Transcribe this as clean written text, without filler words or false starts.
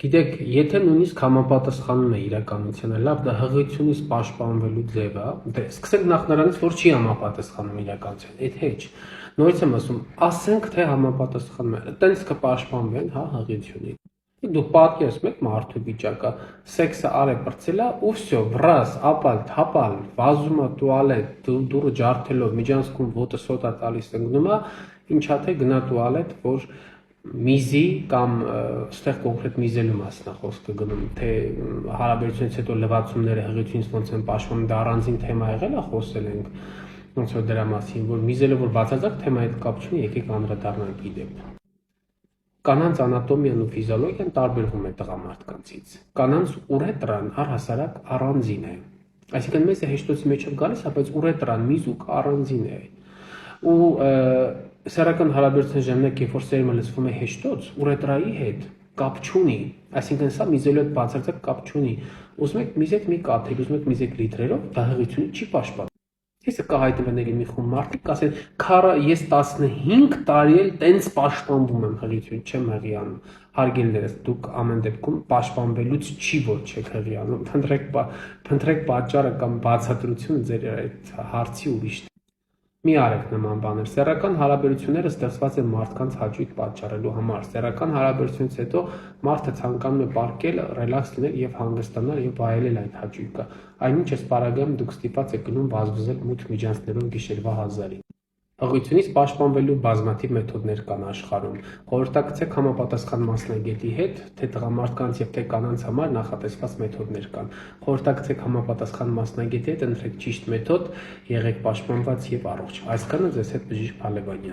Գիտեք, եթե նույնիսկ համապատասխանում է իրականությանը, լավ, դա հղիությունից պաշտպանվելու ձև է, դե սկսենք նախ նրանից, որ չի համապատասխանում իրականությանը, այդ հեչ։ Նորից եմ ասում, ասենք թե համապատասխանում է, այտենց կպաշտպանվեն, հա, հղիությունից։ Դուք պատկերացնում եք մարդու վիճակը, սեքսը արե բրցել է ու վсё, վրաս, ապալ, թապալ, վազում է տուալետ, դուրը ջարդելով, միջանցքում ոտը սոտ է տալիս ընկնում է, ինչա թե գնա տուալետ, որ միզի կամ այստեղ կոնկրետ միզելու մասն է խոսքը գնում, թե հարաբերությունից հետո լվացումները հղիությունից ոնց են պաշտպանում, դա առանձին թեմա եղել է, խոսել ենք ոնց որ դրա մասին, որ միզելը որ բացարձակ թեմայի հետ կապ չունի, եկեք անդրադառնանք ի դեպ։ Կանանց անատոմիան ու ֆիզիոլոգիան տարբերվում է տղամարդկանցից։ Կանանց ուրետրան առհասարակ առանձին է։ Այսինքն մեզ է հեշտոցի մեջ գալիս, բայց ուրետրան միզուկ առանձին է։ Ու սեռական հարաբերության ժամանակ, երբ որ սերմը լցվում է հեշտոց, ուրետրայի հետ կապ չունի, այսինքն սա միզելու հետ բացարձակ կապ չունի։ Ուզում եք միզեք մի կաթիլ, ուզում եք միզեք լիտրերով, դա հղիությունը չի պաշտպանում։ Իսկ կհայտնվների մի խումբ մարդիկ կասեն, ես 15 տարի էլ տենց պաշտպանվում եմ հղիություն, չեմ հղիանում։ Հարգելիներս, դուք ամեն դեպքում պաշտպանվելուց չի որ չեք հղիանում։ Փնտրեք պատճառը կամ բացատրությունը ձեր այդ հարցի ուրիշ։ Մի արեք նման բաներ։ Սեռական հարաբերությունները ստեղծված են մարդկանց հաճույք պատճառելու համար։ Սեռական հարաբերությունից հետո մարդը ցանկանում է պարկել, ռելաքս լինել եւ հանգստանալ եւ վայելել այդ հաճույքը։ Այնինչ էս պարագայում դուք ստիպված եք գնում վազվզել մութ միջանցքներով գիշերվա 1000-ին։ Հղիությունից պաշտպանվելու բազմաթիվ մեթոդներ կան աշխարհում։ Խորհրդակցեք համապատասխան մասնագետի հետ, թե տղամարդկանց եւ թե կանանց համար նախատեսված մեթոդներ կան։ Խորհրդակցեք համապատասխան մասնագետի հետ, ընտրեք ճիշտ մեթոդ, եղեք պաշտպանված եւ առողջ։ Այսքանը ձեզ հետ Բժիշկ Փալևանյան։